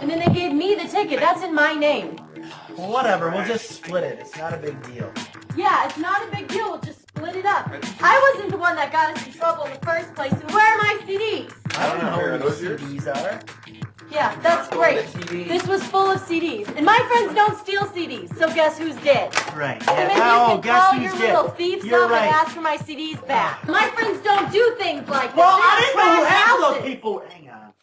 And then they gave me the ticket. That's in my name. Well, whatever. We'll just split it. It's not a big deal. Yeah, it's not a big deal. We'll just split it up. I wasn't the one that got us in trouble in the first place. And where are my CDs? I don't know where those CDs are. Yeah, that's great. This was full of CDs. And my friends don't steal CDs, so guess who's dead? Right. So maybe you can call your little thief stuff and ask for my CDs back. My friends don't do things like this. Well, I didn't know who had those people. Hang on.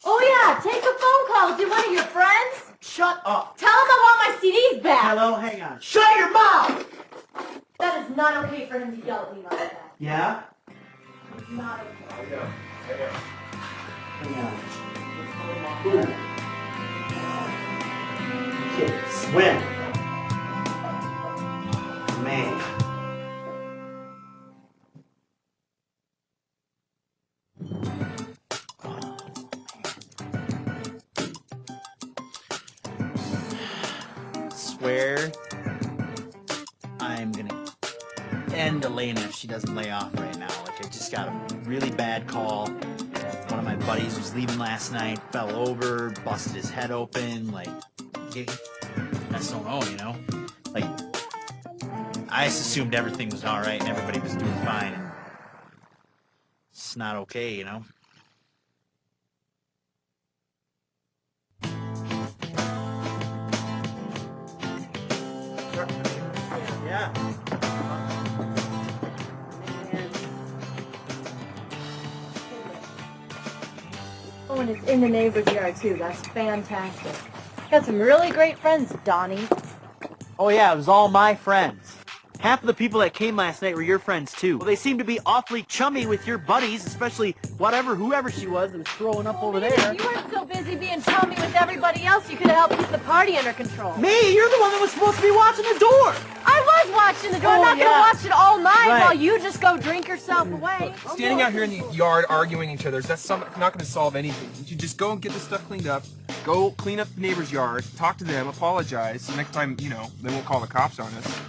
Oh yeah, take a phone call to one of your friends. Shut up. Tell them I want my CDs back. Hello, hang on. Shut your mouth! That is not okay for him to yell at me like that. Yeah? It's not okay. Hang on. Kids, swim. Man. Swear I'm gonna end Elena if she doesn't lay off right now. Like, I just got a really bad call. One of my buddies was leaving last night, fell over, busted his head open, like, I just don't know, you know? Like, I just assumed everything was alright and everybody was doing fine, and it's not okay, you know? Yeah. Oh, and it's in the neighbor's yard too. That's fantastic. Got some really great friends, Donnie. Oh yeah, it was all my friends. Half of the people that came last night were your friends too. Well, they seem to be awfully chummy with your buddies, especially whoever she was that was throwing up over there. You weren't so busy being chummy with everybody else, you could have helped keep the party under control. Me? You're the one that was supposed to be watching the door. I was watching the door. I'm not going to watch it all night while you just go drink yourself away. Standing out here in the yard arguing each other, that's not going to solve anything. You should just go and get this stuff cleaned up, go clean up the neighbor's yard, talk to them, apologize. Next time, you know, they won't call the cops on us.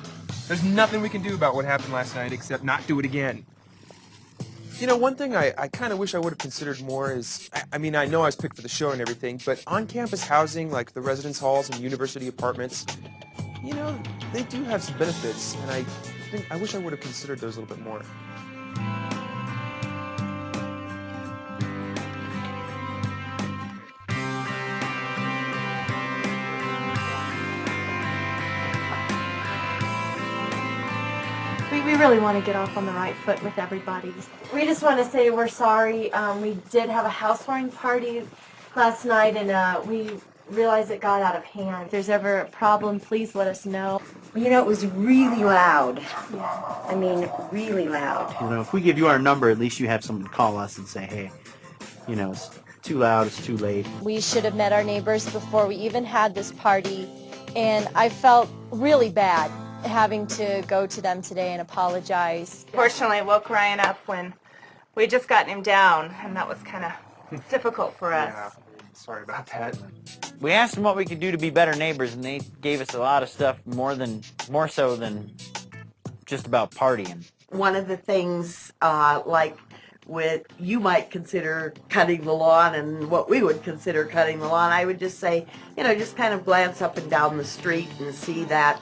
There's nothing we can do about what happened last night except not do it again. You know, one thing I kind of wish I would have considered more is, I mean, I know I was picked for the show and everything, but on-campus housing, like the residence halls and university apartments, you know, they do have some benefits, and I wish I would have considered those a little bit more. We really want to get off on the right foot with everybody. We just want to say we're sorry. We did have a housewarming party last night, and we realized it got out of hand. If there's ever a problem, please let us know. You know, it was really loud. Yeah. I mean, really loud. You know, if we give you our number, at least you have someone to call us and say, hey, you know, it's too loud, it's too late. We should have met our neighbors before we even had this party, and I felt really bad having to go to them today and apologize. Fortunately, I woke Ryan up when we had just gotten him down, and that was kind of difficult for us. Yeah, sorry about that. We asked them what we could do to be better neighbors, and they gave us a lot of stuff, more so than just about partying. One of the things, like with you might consider cutting the lawn and what we would consider cutting the lawn, I would just say, you know, just kind of glance up and down the street and see that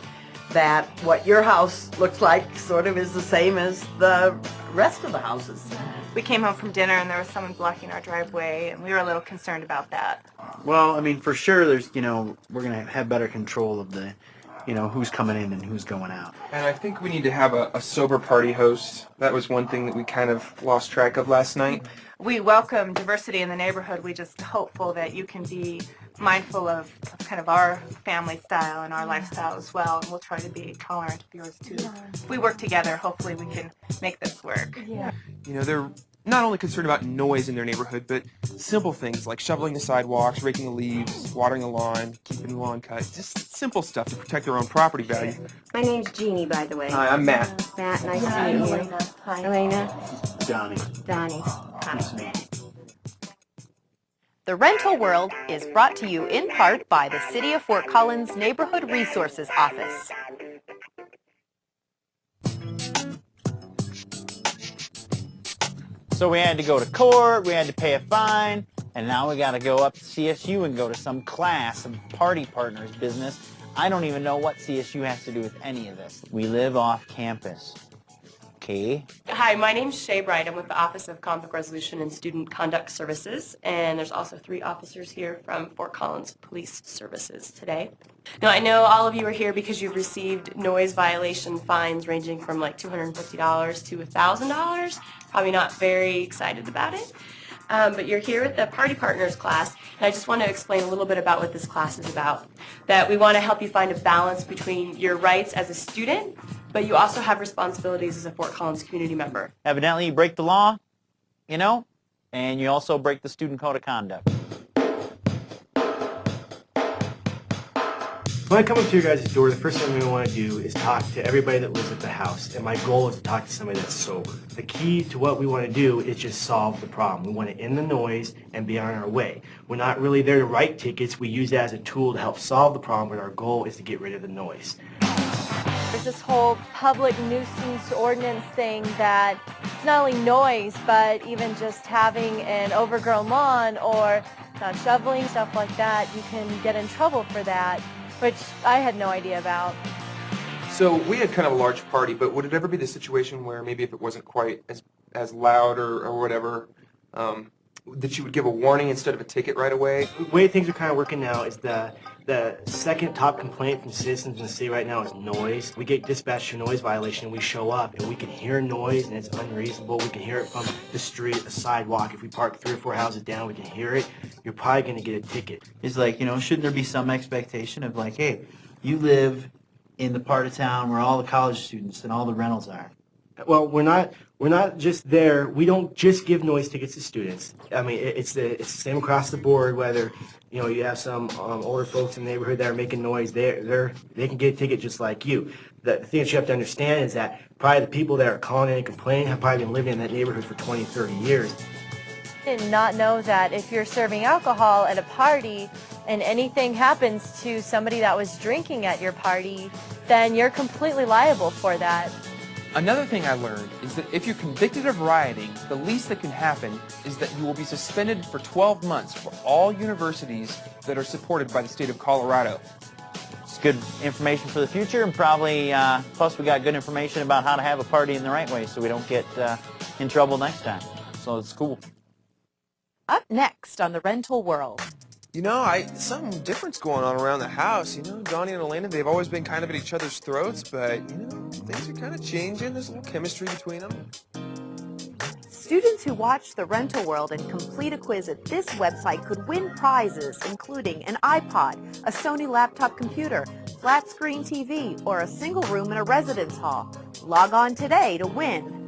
what your house looks like sort of is the same as the rest of the houses. We came home from dinner and there was someone blocking our driveway, and we were a little concerned about that. Well, I mean, for sure, there's, you know, we're going to have better control of the, you know, who's coming in and who's going out. And I think we need to have a sober party host. That was one thing that we kind of lost track of last night. We welcome diversity in the neighborhood. We just hopeful that you can be mindful of kind of our family style and our lifestyle as well, and we'll try to be tolerant of yours too. If we work together, hopefully we can make this work. Yeah. You know, they're not only concerned about noise in their neighborhood, but simple things like shoveling the sidewalks, raking the leaves, watering the lawn, keeping the lawn cut. Just simple stuff to protect their own property value. My name's Jeannie, by the way. Hi, I'm Matt. Matt, nice to meet you. Elena. Hi. Elena. Johnny. Donnie. Nice to meet you. The Rental World is brought to you in part by the City of Fort Collins Neighborhood Resources Office. So So we had to go to court, we had to pay a fine, and now we got to go up to CSU and go to some class of party partners business. I don't even know what CSU has to do with any of this. We live off campus. Okay. Hi, my name's Shay Bright. I'm with the Office of Conflict Resolution and Student Conduct Services, and there's also 3 officers here from Fort Collins Police Services today. Now, I know all of you are here because you've received noise violation fines ranging from like $250 to $1,000. Probably not very excited about it. But you're here at the Party Partners class, and I just want to explain a little bit about what this class is about. That we want to help you find a balance between your rights as a student, but you also have responsibilities as a Fort Collins community member. Evidently you break the law, you know, and you also break the student code of conduct. When I come up to your guys' door, the first thing we want to do is talk to everybody that lives at the house, and my goal is to talk to somebody that's sober. The key to what we want to do is just solve the problem. We want to end the noise and be on our way. We're not really there to write tickets. We use that as a tool to help solve the problem, but our goal is to get rid of the noise. There's this whole public nuisance ordinance thing that it's not only noise, but even just having an overgrown lawn or not shoveling, stuff like that, you can get in trouble for that, which I had no idea about. So we had kind of a large party, but would it ever be the situation where maybe if it wasn't quite as loud or whatever, that you would give a warning instead of a ticket right away? The way things are kind of working now is the second top complaint from citizens in the city right now is noise. We get dispatched for noise violation, and we show up, and we can hear noise, and it's unreasonable. We can hear it from the street, the sidewalk. If we park 3 or 4 houses down, we can hear it. You're probably going to get a ticket. It's like, you know, shouldn't there be some expectation of like, hey, you live in the part of town where all the college students and all the rentals are. Well, we're not just there. We don't just give noise tickets to students. I mean, it's the same across the board. Whether you know you have some older folks in the neighborhood that are making noise, they can get a ticket just like you. The thing that you have to understand is that probably the people that are calling in and complaining have probably been living in that neighborhood for 20, 30 years. I did not know that if you're serving alcohol at a party and anything happens to somebody that was drinking at your party, then you're completely liable for that. Another thing I learned is that if you're convicted of rioting, the least that can happen is that you will be suspended for 12 months for all universities that are supported by the state of Colorado. It's good information for the future, and probably, plus we got good information about how to have a party in the right way so we don't get in trouble next time. So it's cool. Up next on the Rental World. You know, something different's going on around the house. You know, Donnie and Elena, they've always been kind of at each other's throats, but, you know, things are kind of changing. There's a little chemistry between them. Students who watch the Rental World and complete a quiz at this website could win prizes, including an iPod, a Sony laptop computer, flat screen TV, or a single room in a residence hall. Log on today to win.